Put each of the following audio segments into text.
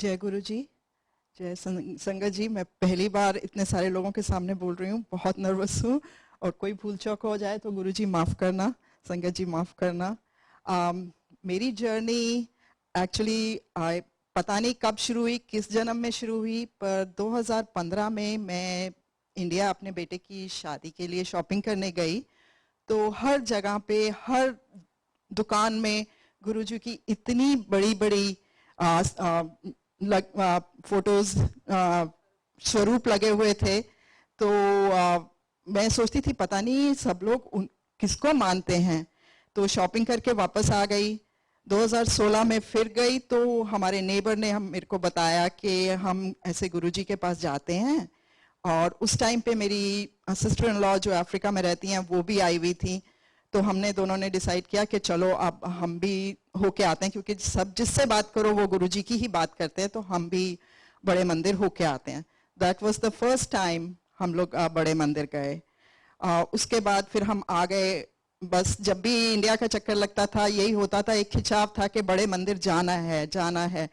जय गुरु जी, जय संगत जी। मैं पहली बार इतने सारे लोगों के सामने बोल रही हूँ, बहुत नर्वस हूँ और कोई भूल चूक हो जाए तो गुरु जी माफ़ करना, संगत जी माफ़ करना। मेरी जर्नी एक्चुअली पता नहीं कब शुरू हुई, किस जन्म में शुरू हुई, पर 2015 में मैं इंडिया अपने बेटे की शादी के लिए शॉपिंग करने गई। तो हर जगह पे, हर दुकान में गुरु जी की इतनी बड़ी बड़ी फोटोज स्वरूप लगे हुए थे। तो मैं सोचती थी पता नहीं सब लोग किसको मानते हैं। तो शॉपिंग करके वापस आ गई। 2016 में फिर गई तो हमारे नेबर ने मेरे को बताया कि हम ऐसे गुरुजी के पास जाते हैं। और उस टाइम पे मेरी सिस्टर इन लॉ जो अफ्रीका में रहती हैं वो भी आई हुई थी। तो हमने दोनों ने डिसाइड किया कि चलो अब हम भी होके आते हैं, क्योंकि सब जिससे बात करो वो गुरुजी की ही बात करते हैं। तो हम भी बड़े मंदिर होके आते हैं। That was the first time हम लोग बड़े मंदिर गए। उसके बाद फिर हम आ गए। बस जब भी इंडिया का चक्कर लगता था यही होता था, एक खिंचाव था कि बड़े मंदिर जाना है जाना है।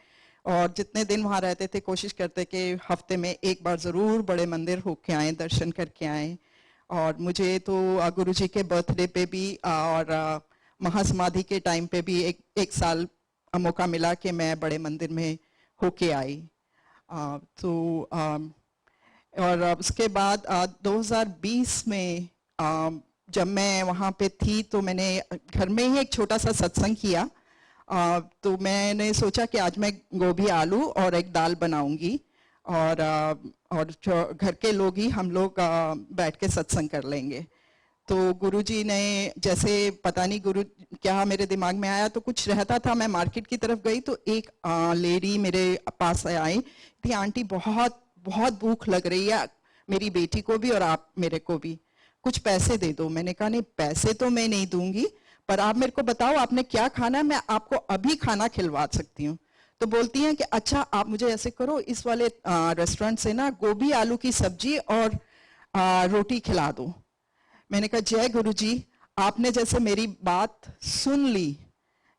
और जितने दिन वहाँ रहते थे कोशिश करते कि हफ्ते में एक बार ज़रूर बड़े मंदिर होके आए, दर्शन करके आए। और मुझे तो गुरुजी के बर्थडे पे भी और महासमाधि के टाइम पे भी एक साल मौका मिला कि मैं बड़े मंदिर में होके आई। और उसके बाद 2020 में जब मैं वहाँ पे थी तो मैंने घर में ही एक छोटा सा सत्संग किया। तो मैंने सोचा कि आज मैं गोभी आलू और एक दाल बनाऊंगी और जो घर के लोग ही हम लोग बैठ के सत्संग कर लेंगे। तो गुरुजी ने जैसे पता नहीं गुरु क्या मेरे दिमाग में आया, तो कुछ रहता था। मैं मार्केट की तरफ गई तो एक लेडी मेरे पास आई थी। आंटी बहुत बहुत भूख लग रही है मेरी बेटी को भी और आप मेरे को भी, कुछ पैसे दे दो। मैंने कहा नहीं पैसे तो मैं नहीं दूंगी, पर आप मेरे को बताओ आपने क्या खाना है, मैं आपको अभी खाना खिलवा सकती हूँ। तो बोलती हैं कि अच्छा आप मुझे ऐसे करो, इस वाले रेस्टोरेंट से ना गोभी आलू की सब्जी और रोटी खिला दो। मैंने कहा जय गुरु जी, आपने जैसे मेरी बात सुन ली,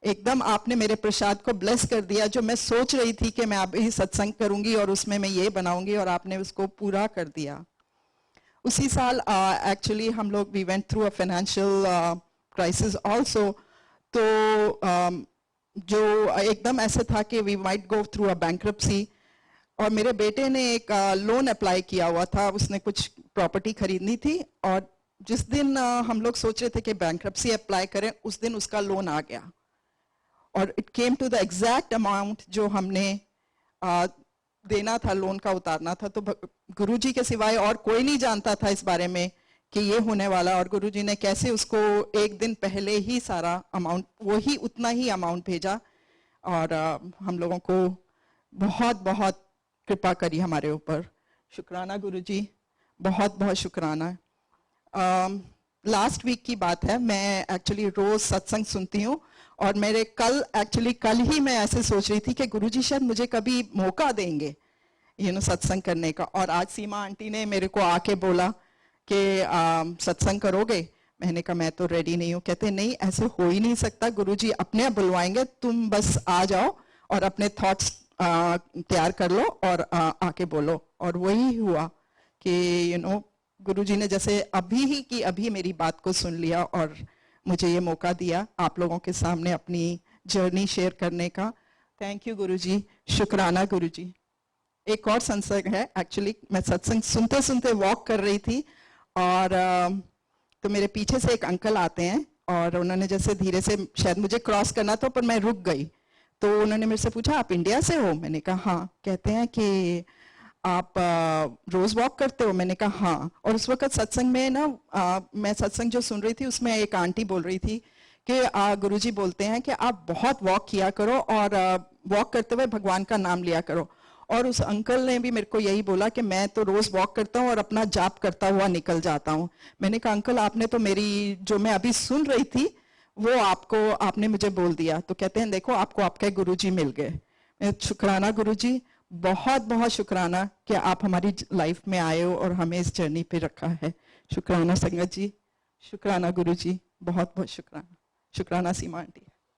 एकदम आपने मेरे प्रसाद को ब्लेस कर दिया। जो मैं सोच रही थी कि मैं अभी सत्संग करूंगी और उसमें मैं ये बनाऊंगी, और आपने उसको पूरा कर दिया। उसी साल एक्चुअली हम लोग we went through a financial crisis also. तो जो एकदम ऐसे था कि we might go through a bankruptcy. और मेरे बेटे ने एक लोन अप्लाई किया हुआ था, उसने कुछ प्रॉपर्टी खरीदनी थी। और जिस दिन हम लोग सोच रहे थे कि बैंक्रप्सी अप्लाई करें, उस दिन उसका लोन आ गया। और it came to the exact amount जो हमने देना था, लोन का उतारना था। तो गुरुजी के सिवाय और कोई नहीं जानता था इस बारे में कि ये होने वाला। और गुरुजी ने कैसे उसको एक दिन पहले ही सारा अमाउंट, वही उतना ही अमाउंट भेजा। और हम लोगों को बहुत बहुत कृपा करी हमारे ऊपर। शुक्राना गुरुजी, बहुत बहुत शुक्राना। लास्ट वीक की बात है, मैं एक्चुअली रोज सत्संग सुनती हूँ। और मेरे कल ही मैं ऐसे सोच रही थी कि गुरुजी शायद मुझे कभी मौका देंगे सत्संग करने का। और आज सीमा आंटी ने मेरे को आके बोला कि सत्संग करोगे। मैंने कहा मैं तो रेडी नहीं हूँ। कहते नहीं ऐसे हो ही नहीं सकता, गुरुजी अपने आप बुलवाएंगे, तुम बस आ जाओ और अपने थॉट्स तैयार कर लो और आके बोलो। और वही हुआ कि गुरुजी ने जैसे अभी ही की अभी मेरी बात को सुन लिया और मुझे ये मौका दिया आप लोगों के सामने अपनी जर्नी शेयर करने का। थैंक यू गुरुजी, शुक्राना गुरुजी। एक और सत्संग है, एक्चुअली मैं सत्संग सुनते सुनते वॉक कर रही थी और तो मेरे पीछे से एक अंकल आते हैं और उन्होंने जैसे धीरे से शायद मुझे क्रॉस करना था, पर मैं रुक गई। तो उन्होंने मेरे से पूछा आप इंडिया से हो? मैंने कहा हाँ। कहते हैं कि आप रोज वॉक करते हो? मैंने कहा हाँ। और उस वक्त सत्संग में ना मैं सत्संग जो सुन रही थी उसमें एक आंटी बोल रही थी कि गुरुजी बोलते हैं कि आप बहुत वॉक किया करो और वॉक करते हुए भगवान का नाम लिया करो। और उस अंकल ने भी मेरे को यही बोला कि मैं तो रोज वॉक करता हूँ और अपना जाप करता हुआ निकल जाता हूँ। मैंने कहा अंकल आपने तो मेरी जो मैं अभी सुन रही थी वो आपने मुझे बोल दिया। तो कहते हैं देखो आपको आपके गुरुजी मिल गए। शुक्राना गुरुजी, बहुत बहुत शुक्राना कि आप हमारी लाइफ में आए हो और हमें इस जर्नी पे रखा है। शुक्राना संगत जी, शुक्राना गुरुजी, बहुत बहुत शुक्राना। शुक्राना सीमा आंटी।